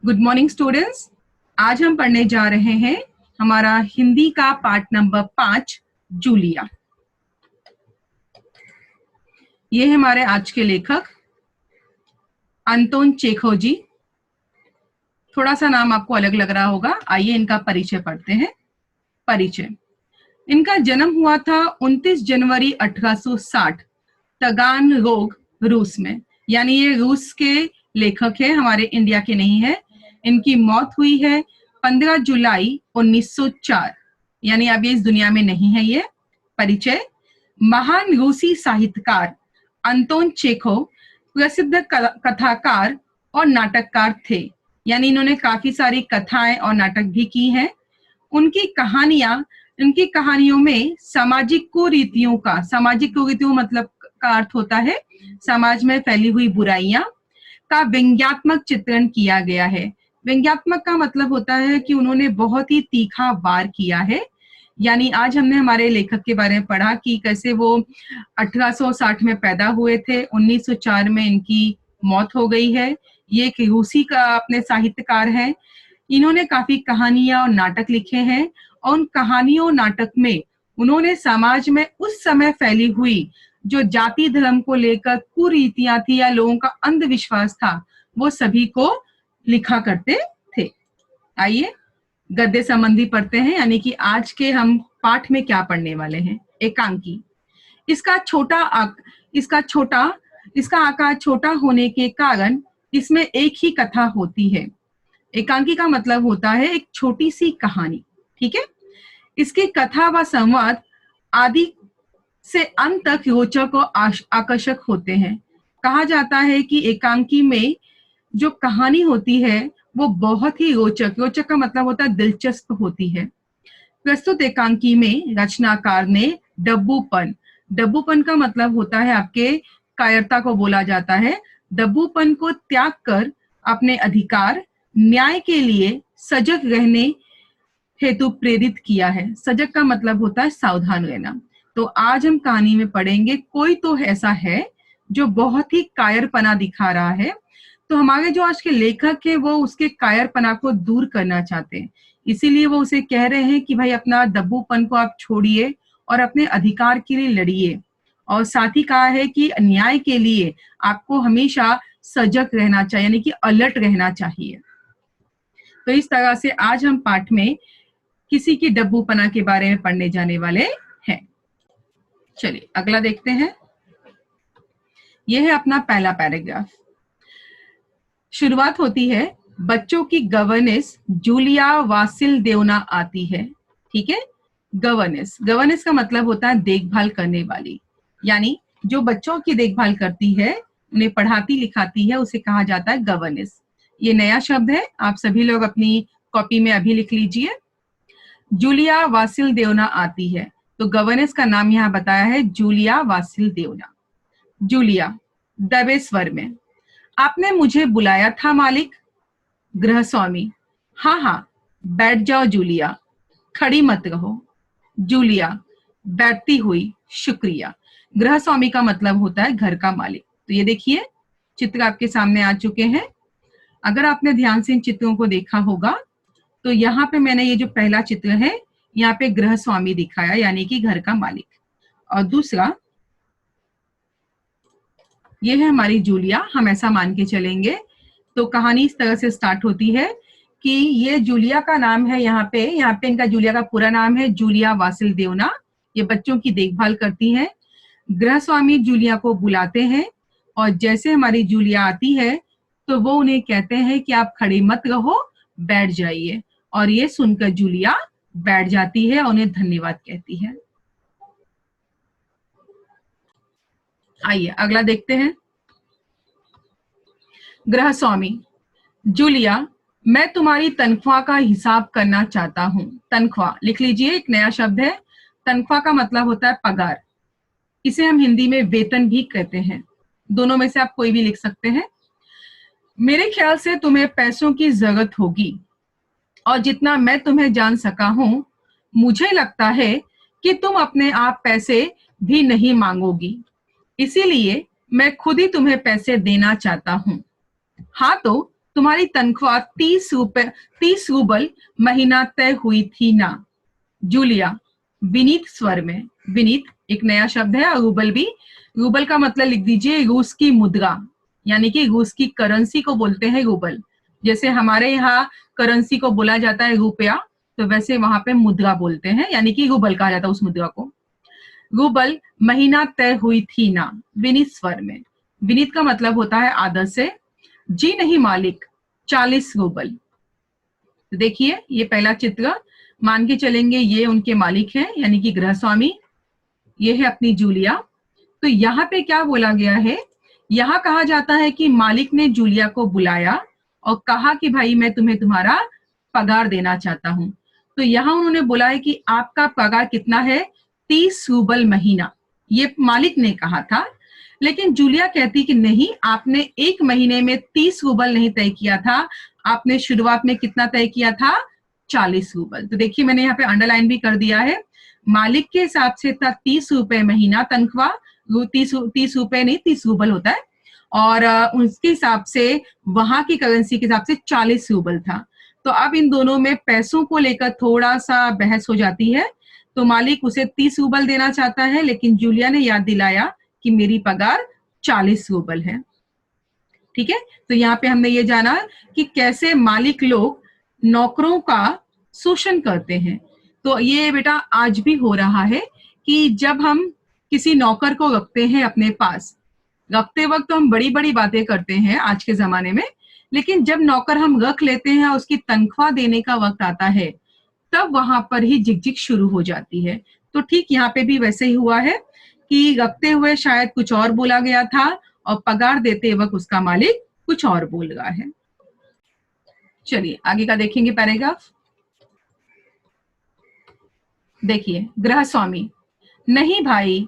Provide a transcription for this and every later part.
Good morning students. आज हम पढ़ने जा रहे हैं हमारा हिंदी का पाठ नंबर 5 जूलिया। ये है हमारे आज के लेखक अंतोन चेखव जी। थोड़ा सा नाम आपको अलग लग रहा होगा। आइए इनका परिचय पढ़ते हैं। परिचय। इनका जन्म हुआ था 29 जनवरी 1860 तगानरोग, रूस में। यानी ये रूस के लेखक है, हमारे इंडिया के नहीं है। इनकी मौत हुई है 15 जुलाई 1904, यानी अब ये इस दुनिया में नहीं है ये। परिचय। महान रूसी साहित्यकार अंतोन चेखव प्रसिद्ध कथाकार और नाटककार थे, यानी इन्होंने काफी सारी कथाएं और नाटक भी की हैं। उनकी कहानियों में सामाजिक कुरीतियों मतलब का अर्थ होता है समाज में फैली हुई बुराइयां का व्यंग्यात्मक चित्रण किया गया है। व्यंग्यात्मक का मतलब होता है कि उन्होंने बहुत ही तीखा वार किया है। यानी आज हमने हमारे लेखक के बारे में पढ़ा कि कैसे वो 1860 में पैदा हुए थे, 1904 में इनकी मौत हो गई है। ये एक रूसी का अपने साहित्यकार हैं। इन्होंने काफी कहानियां और नाटक लिखे हैं और उन कहानियों नाटक में उन्होंने समाज में उस समय फैली हुई जो जाति धर्म को लेकर कुरीतियां थी या लोगों का अंधविश्वास था, वो सभी को लिखा करते थे। आइए गद्य संबंधी पढ़ते हैं, यानी कि आज के हम पाठ में क्या पढ़ने वाले हैं। एकांकी। इसका आकार छोटा होने के कारण इसमें एक ही कथा होती है। एकांकी का मतलब होता है एक छोटी सी कहानी, ठीक है। इसकी कथा व संवाद आदि से अंत तक रोचक और आकर्षक होते हैं। कहा जाता है कि एकांकी में जो कहानी होती है वो बहुत ही रोचक का मतलब होता है दिलचस्प होती है। प्रस्तुत एकांकी में रचनाकार ने डब्बूपन का मतलब होता है आपके कायरता को बोला जाता है। डब्बूपन को त्याग कर अपने अधिकार न्याय के लिए सजग रहने हेतु प्रेरित किया है। सजग का मतलब होता है सावधान रहना। तो आज हम कहानी में पढ़ेंगे कोई तो ऐसा है जो बहुत ही कायरपना दिखा रहा है। तो हमारे जो आज के लेखक है वो उसके कायरपना को दूर करना चाहते हैं, इसीलिए वो उसे कह रहे हैं कि भाई अपना दब्बूपन को आप छोड़िए और अपने अधिकार के लिए लड़िए। और साथ ही कहा है कि न्याय के लिए आपको हमेशा सजग रहना चाहिए, यानी कि अलर्ट रहना चाहिए। तो इस तरह से आज हम पाठ में किसी की डब्बूपना के बारे में पढ़ने जाने वाले हैं। चलिए अगला देखते हैं। यह है अपना पहला पैराग्राफ। शुरुआत होती है, बच्चों की गवर्नेंस जूलिया वासिलदेवना आती है। ठीक है। गवर्नेंस का मतलब होता है देखभाल करने वाली, यानी जो बच्चों की देखभाल करती है, उन्हें पढ़ाती लिखाती है, उसे कहा जाता है गवर्नेंस। ये नया शब्द है, आप सभी लोग अपनी कॉपी में अभी लिख लीजिए। जूलिया वासिलदेवना आती है, तो गवर्नेंस का नाम यहाँ बताया है जूलिया वासिलदेवना। जूलिया दबे स्वर में, आपने मुझे बुलाया था मालिक। गृहस्वामी, हाँ, बैठ जाओ जूलिया, खड़ी मत रहो। जूलिया बैठती हुई, शुक्रिया। गृहस्वामी का मतलब होता है घर का मालिक। तो ये देखिए चित्र आपके सामने आ चुके हैं। अगर आपने ध्यान से इन चित्रों को देखा होगा तो यहाँ पे मैंने ये जो पहला चित्र है, यहाँ पे गृहस्वामी दिखाया, यानी कि घर का मालिक। और दूसरा ये है हमारी जूलिया, हम ऐसा मान के चलेंगे। तो कहानी इस तरह से स्टार्ट होती है कि ये जूलिया का नाम है, यहाँ पे इनका जूलिया का पूरा नाम है जूलिया वासिलदेवना। ये बच्चों की देखभाल करती हैं। गृहस्वामी जूलिया को बुलाते हैं और जैसे हमारी जूलिया आती है तो वो उन्हें कहते हैं कि आप खड़ी मत रहो, बैठ जाइए। और ये सुनकर जूलिया बैठ जाती है और उन्हें धन्यवाद कहती है। आइए अगला देखते हैं। गृहस्वामी, जूलिया मैं तुम्हारी तनख्वाह का हिसाब करना चाहता हूं। तनख्वाह लिख लीजिए, एक नया शब्द है। तनख्वाह का मतलब होता है पगार। इसे हम हिंदी में वेतन भी कहते हैं। दोनों में से आप कोई भी लिख सकते हैं। मेरे ख्याल से तुम्हें पैसों की जरूरत होगी और जितना मैं तुम्हें जान सका हूं, मुझे लगता है कि तुम अपने आप पैसे भी नहीं मांगोगी, इसीलिए मैं खुद ही तुम्हें पैसे देना चाहता हूं। हाँ, तो तुम्हारी तनख्वाह 30 रूबल महीना तय हुई थी ना? जूलिया विनीत स्वर में। विनीत एक नया शब्द है, और रूबल भी। रूबल का मतलब लिख दीजिए रूस की मुद्रा, यानी कि रूस की करेंसी को बोलते हैं रूबल। जैसे हमारे यहाँ करेंसी को बोला जाता है रुपया, तो वैसे वहां पे मुद्रा बोलते हैं, यानी कि रूबल कहा जाता है उस मुद्रा को। रूबल महीना तय हुई थी ना? विनीत स्वर में। विनीत का मतलब होता है आदर से। जी नहीं मालिक, 40 रूबल। तो देखिए ये पहला चित्र, मान के चलेंगे ये उनके मालिक हैं, यानी कि गृहस्वामी। ये है अपनी जूलिया। तो यहाँ पे क्या बोला गया है, यहाँ कहा जाता है कि मालिक ने जूलिया को बुलाया और कहा कि भाई मैं तुम्हें तुम्हारा पगार देना चाहता हूं। तो यहाँ उन्होंने बोला है कि आपका पगार कितना है? 30 रूबल महीना, ये मालिक ने कहा था। लेकिन जूलिया कहती कि नहीं, आपने एक महीने में 30 रूबल नहीं तय किया था, आपने शुरुआत में कितना तय किया था? 40 रूबल। तो देखिए मैंने यहाँ पे अंडरलाइन भी कर दिया है। मालिक के हिसाब से था 30 रुपए महीना तनख्वाह, 30 रुपए नहीं 30 रूबल होता है, और उसके हिसाब से वहां की करेंसी के हिसाब से 40 रूबल था। तो अब इन दोनों में पैसों को लेकर थोड़ा सा बहस हो जाती है। तो मालिक उसे 30 रूबल देना चाहता है, लेकिन जूलिया ने याद दिलाया कि मेरी पगार 40 रूबल है। ठीक है, तो यहाँ पे हमने ये जाना कि कैसे मालिक लोग नौकरों का शोषण करते हैं। तो ये बेटा आज भी हो रहा है कि जब हम किसी नौकर को रखते हैं अपने पास, रखते वक्त तो हम बड़ी बड़ी बातें करते हैं आज के जमाने में, लेकिन जब नौकर हम रख लेते हैं, उसकी तनख्वाह देने का वक्त आता है, तब वहां पर ही झिकझिक शुरू हो जाती है। तो ठीक यहाँ पे भी वैसे ही हुआ है कि रखते हुए शायद कुछ और बोला गया था, और पगार देते वक्त उसका मालिक कुछ और बोल रहा है। चलिए आगे का देखेंगे पैराग्राफ। देखिए गृहस्वामी, नहीं भाई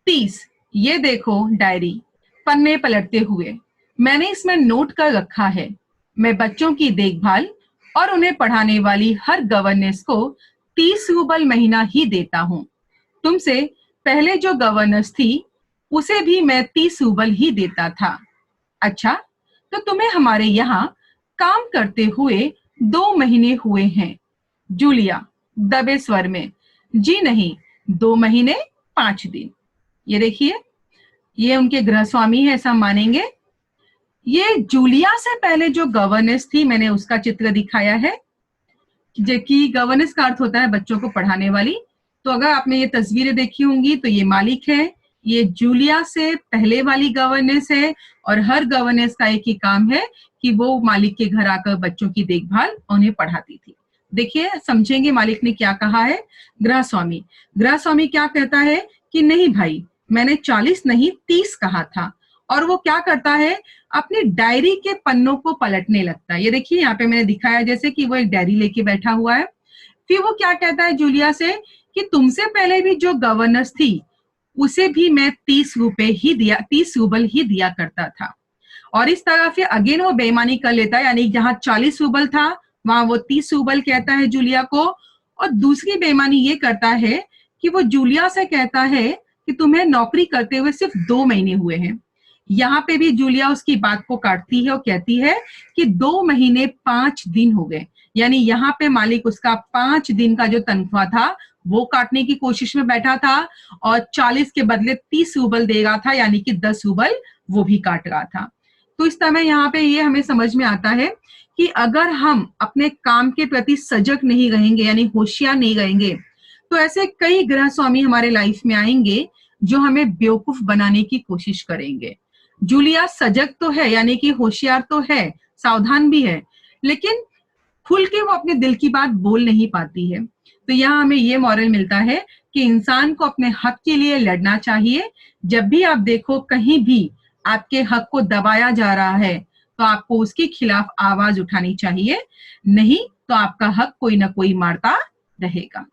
30, ये देखो डायरी, पन्ने पलटते हुए मैंने इसमें नोट कर रखा है, मैं बच्चों की देखभाल और उन्हें पढ़ाने वाली हर गवर्नेंस को 30 रूबल महीना ही देता हूँ। तुमसे पहले जो गवर्नेंस थी उसे भी मैं 30 रूबल ही देता था। अच्छा, तो तुम्हें हमारे यहाँ काम करते हुए 2 महीने हुए हैं? जूलिया दबे स्वर में, जी नहीं, 2 महीने 5 दिन। ये देखिए ये उनके गृहस्वामी है, ऐसा मानेंगे। ये जूलिया से पहले जो गवर्नेंस थी, मैंने उसका चित्र दिखाया है, जबकि गवर्नेंस का अर्थ होता है बच्चों को पढ़ाने वाली। तो अगर आपने ये तस्वीरें देखी होंगी तो ये मालिक है, ये जूलिया से पहले वाली गवर्नेंस है, और हर गवर्नेंस का एक ही काम है कि वो मालिक के घर आकर बच्चों की देखभाल उन्हें पढ़ाती थी। देखिए समझेंगे मालिक ने क्या कहा है। गृहस्वामी क्या कहता है कि नहीं भाई, मैंने 40 नहीं 30 कहा था। और वो क्या करता है, अपनी डायरी के पन्नों को पलटने लगता है। ये देखिए यहाँ पे मैंने दिखाया जैसे कि वो एक डायरी लेके बैठा हुआ है। फिर वो क्या कहता है जूलिया से कि तुमसे पहले भी जो गवर्नेंस थी उसे भी मैं 30 रूबल ही दिया करता था। और इस तरह फिर अगेन वो बेईमानी कर लेता है, यानी जहां 40 रूबल था वहां वो 30 रूबल कहता है जूलिया को। और दूसरी बेईमानी ये करता है कि वो जूलिया से कहता है कि तुम्हें नौकरी करते हुए सिर्फ 2 महीने हुए हैं। यहाँ पे भी जूलिया उसकी बात को काटती है और कहती है कि 2 महीने 5 दिन हो गए, यानी यहाँ पे मालिक उसका 5 दिन का जो तनख्वाह था वो काटने की कोशिश में बैठा था, और 40 के बदले 30 रूबल दे रहा था, यानी कि 10 रूबल वो भी काट रहा था। तो इस समय यहाँ पे ये हमें समझ में आता है कि अगर हम अपने काम के प्रति सजग नहीं रहेंगे, यानी होशियार नहीं रहेंगे, तो ऐसे कई गृहस्वामी हमारे लाइफ में आएंगे जो हमें बेवकूफ बनाने की कोशिश करेंगे। जूलिया सजग तो है, यानी कि होशियार तो है, सावधान भी है, लेकिन खुल के वो अपने दिल की बात बोल नहीं पाती है। तो यहाँ हमें ये मॉरल मिलता है कि इंसान को अपने हक के लिए लड़ना चाहिए। जब भी आप देखो कहीं भी आपके हक को दबाया जा रहा है तो आपको उसके खिलाफ आवाज उठानी चाहिए, नहीं तो आपका हक कोई ना कोई मारता रहेगा।